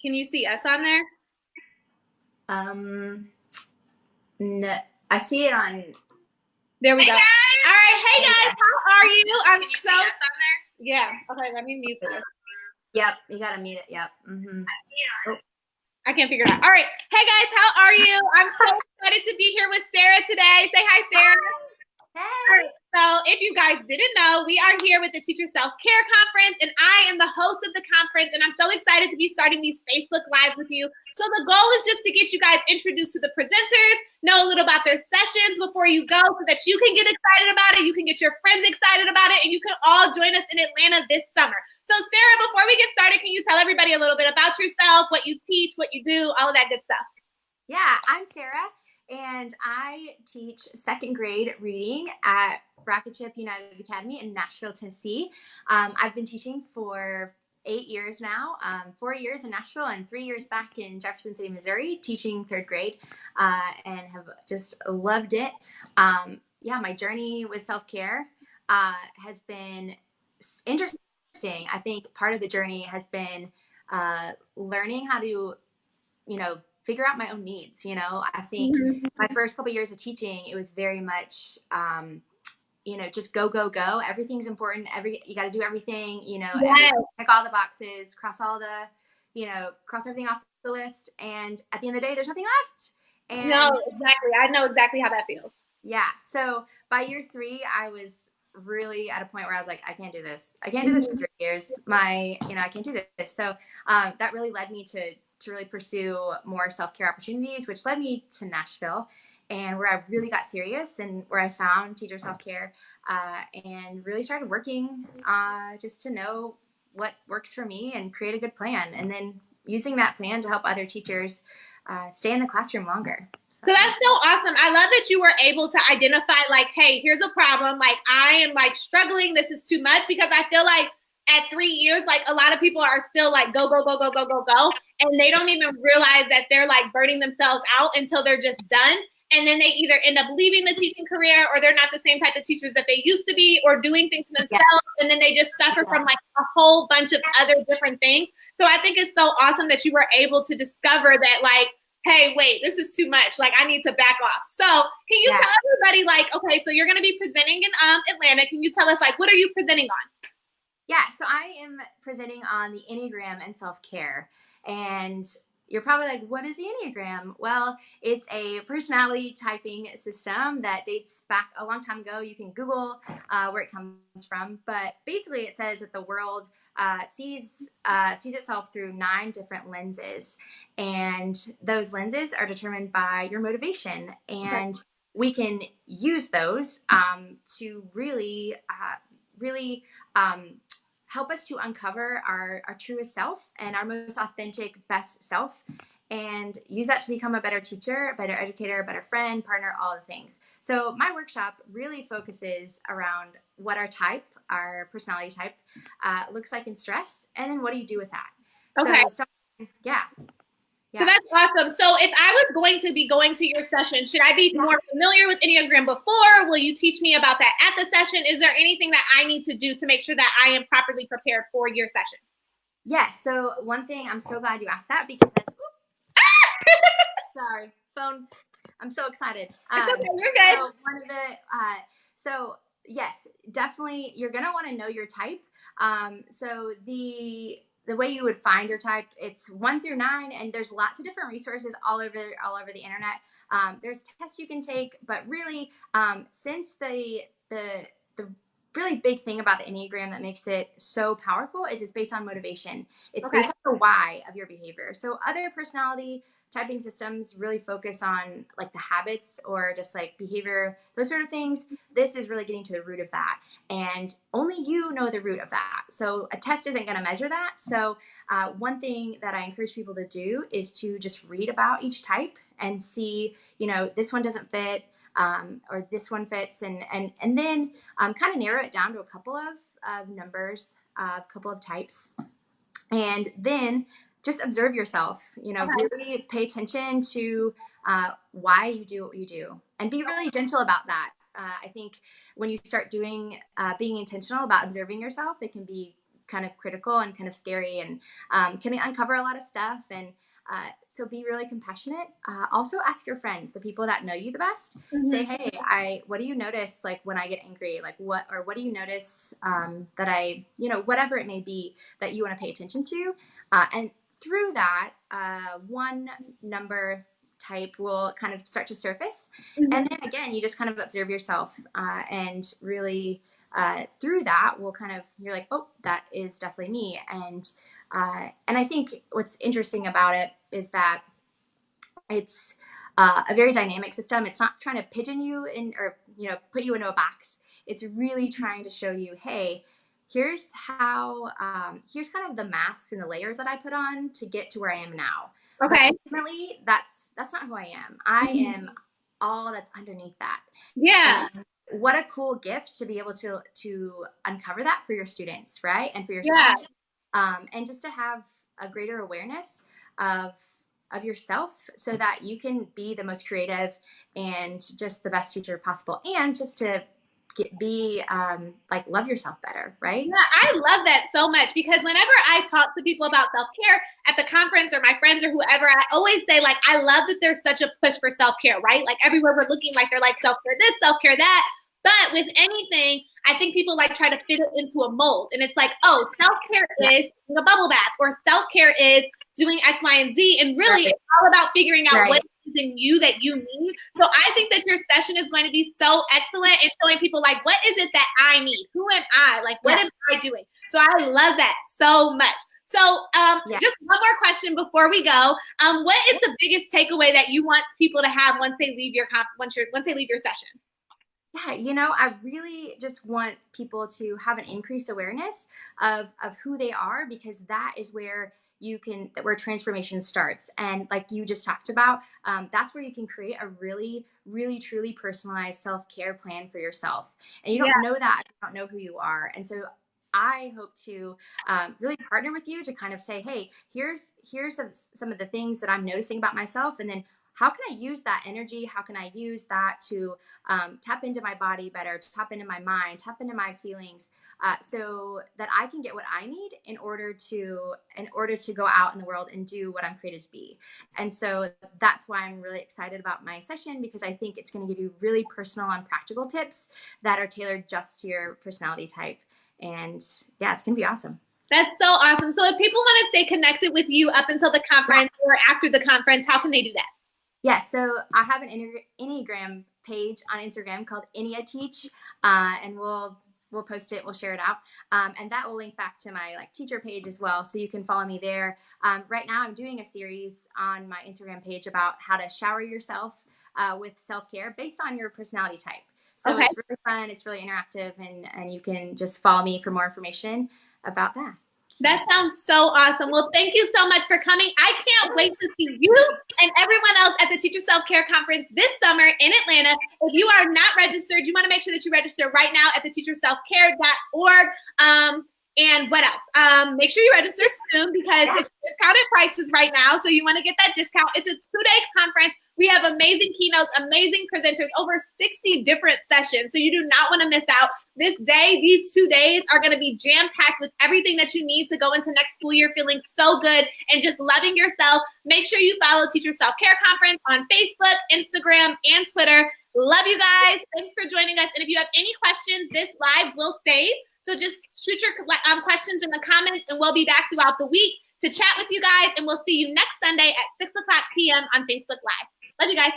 Can you see us on there? No, I see it on. There we go. All right. Hey guys, how are you? I'm Can you so see us on there? yeah. Okay, let me mute this. Yep, you gotta mute it. Yep. I can't figure it out. All right. Hey guys, how are you? I'm so excited to be here with Sara today. Say hi, Sara. Hey. So if you guys didn't know, we are here with the Teacher Self-Care Conference, and I am the host of the conference, and I'm so excited to be starting these Facebook Lives with you. So the goal is just to get you guys introduced to the presenters, know a little about their sessions before you go so that you can get excited about it, you can get your friends excited about it, and you can all join us in Atlanta this summer. So Sara, before we get started, can you tell everybody a little bit about yourself, what you teach, what you do, all of that good stuff? Yeah, I'm Sara, and I teach second grade reading at Rocketship United Academy in Nashville, Tennessee. I've been teaching for 8 years now, 4 years in Nashville and 3 years back in Jefferson City, Missouri, teaching third grade, and have just loved it. Yeah, my journey with self-care has been interesting. I think part of the journey has been learning how to, figure out my own needs. I think my first couple years of teaching, it was very much, just go, go, go. Everything's important. You got to do everything, Yes. check all the boxes, cross everything off the list. And at the end of the day, there's nothing left. And no, exactly. I know exactly how that feels. Yeah. So by year 3, I was really at a point where I was like, I can't do this. I can't do this for 3 years. I can't do this. So that really led me to really pursue more self-care opportunities, which led me to Nashville, and where I really got serious and where I found teacher self-care and really started working just to know what works for me and create a good plan. And then using that plan to help other teachers stay in the classroom longer. So that's so awesome. I love that you were able to identify, like, hey, here's a problem. Like, I am like struggling. This is too much, because I feel like at 3 years, like a lot of people are still like, go, go, go, go, go, go, go. And they don't even realize that they're like burning themselves out until they're just done. And then they either end up leaving the teaching career, or they're not the same type of teachers that they used to be, or doing things for themselves. Yeah. And then they just suffer from like a whole bunch of other different things. So I think it's so awesome that you were able to discover that, like, hey, wait, this is too much. Like, I need to back off. So can you tell everybody, like, okay, so you're going to be presenting in Atlanta. Can you tell us, like, what are you presenting on? Yeah, so I am presenting on the Enneagram and self-care. And you're probably like, what is the Enneagram? Well, it's a personality typing system that dates back a long time ago. You can Google where it comes from. But basically, it says that the world sees itself through 9 different lenses. And those lenses are determined by your motivation. And we can use those to really help us to uncover our truest self and our most authentic, best self, and use that to become a better teacher, a better educator, a better friend, partner, all the things. So my workshop really focuses around what our personality type, looks like in stress, and then what do you do with that? Okay. So yeah. So that's awesome. So if I was going to be going to your session, should I be more familiar with Enneagram before? Will you teach me about that at the session? Is there anything that I need to do to make sure that I am properly prepared for your session? Yes. So one thing, I'm so glad you asked that, because sorry, phone. I'm so excited. It's okay, you're good. So yes, definitely, you're gonna want to know your type. So the way you would find your type, it's 1 through 9, and there's lots of different resources all over the internet. There's tests you can take, but really, since the really big thing about the Enneagram that makes it so powerful is it's based on motivation. It's based on the why of your behavior. So other personality typing systems really focus on like the habits or just like behavior, those sort of things. This is really getting to the root of that, and only you know the root of that. So a test isn't going to measure that. So one thing that I encourage people to do is to just read about each type and see, this one doesn't fit, or this one fits, and then kind of narrow it down to a couple of numbers, a couple of types, and then just observe yourself, really pay attention to why you do what you do, and be really gentle about that. I think when you start being intentional about observing yourself, it can be kind of critical and kind of scary, and can uncover a lot of stuff. And so be really compassionate. Also ask your friends, the people that know you the best. Say, hey, what do you notice, like, when I get angry? Like, what do you notice that I, whatever it may be that you want to pay attention to. And through that, one number type will kind of start to surface. And then again, you just kind of observe yourself, and really through that will kind of, you're like, oh, that is definitely me. And I think what's interesting about it is that it's a very dynamic system. It's not trying to pigeon you in, or put you into a box. It's really trying to show you, hey, here's how, here's kind of the masks and the layers that I put on to get to where I am now. Okay. But ultimately, that's not who I am. I am all that's underneath that. Yeah. And what a cool gift to be able to uncover that for your students, right? And for yourself. And just to have a greater awareness of yourself, so that you can be the most creative and just the best teacher possible, and just to love yourself better, right? Yeah, I love that so much, because whenever I talk to people about self-care at the conference, or my friends or whoever, I always say, like, I love that there's such a push for self-care, right? Like, everywhere we're looking, like, they're like, self-care this, self-care that. But with anything, I think people like try to fit it into a mold. And it's like, oh, self-care is taking a bubble bath, or self-care is doing X, Y, and Z. And really, it's all about figuring out what is in you that you need. So I think that your session is going to be so excellent in showing people, like, what is it that I need? Who am I? Like, what am I doing? So I love that so much. So just one more question before we go. What is the biggest takeaway that you want people to have once they leave your once they leave your session? Yeah, I really just want people to have an increased awareness of who they are, because that is where where transformation starts. And like you just talked about, that's where you can create a really, really, truly personalized self-care plan for yourself. And you don't know that if you don't know who you are. And so I hope to really partner with you to kind of say, hey, here's some of the things that I'm noticing about myself, and then how can I use that energy? How can I use that to tap into my body better, to tap into my mind, tap into my feelings, so that I can get what I need in order to go out in the world and do what I'm created to be. And so that's why I'm really excited about my session, because I think it's going to give you really personal and practical tips that are tailored just to your personality type. And yeah, it's going to be awesome. That's so awesome. So if people want to stay connected with you up until the conference or after the conference, how can they do that? Yeah, so I have an Enneagram page on Instagram called Enneateach, and we'll post it, we'll share it out, and that will link back to my teacher page as well, so you can follow me there. Right now, I'm doing a series on my Instagram page about how to shower yourself with self-care based on your personality type. So it's really fun, it's really interactive, and you can just follow me for more information about that. That sounds so awesome. Well, thank you so much for coming. I can't wait to see you and everyone else at the Teacher Self-Care Conference this summer in Atlanta. If you are not registered, you want to make sure that you register right now at theteacherselfcare.org. And what else? Make sure you register soon, because it's discounted prices right now. So you want to get that discount. It's a 2-day conference. We have amazing keynotes, amazing presenters, over 60 different sessions. So you do not want to miss out. These 2 days are going to be jam-packed with everything that you need to go into next school year feeling so good and just loving yourself. Make sure you follow Teacher Self-Care Conference on Facebook, Instagram, and Twitter. Love you guys. Thanks for joining us. And if you have any questions, this live will save. So just shoot your questions in the comments, and we'll be back throughout the week to chat with you guys. And we'll see you next Sunday at 6:00 p.m. on Facebook Live. Love you guys.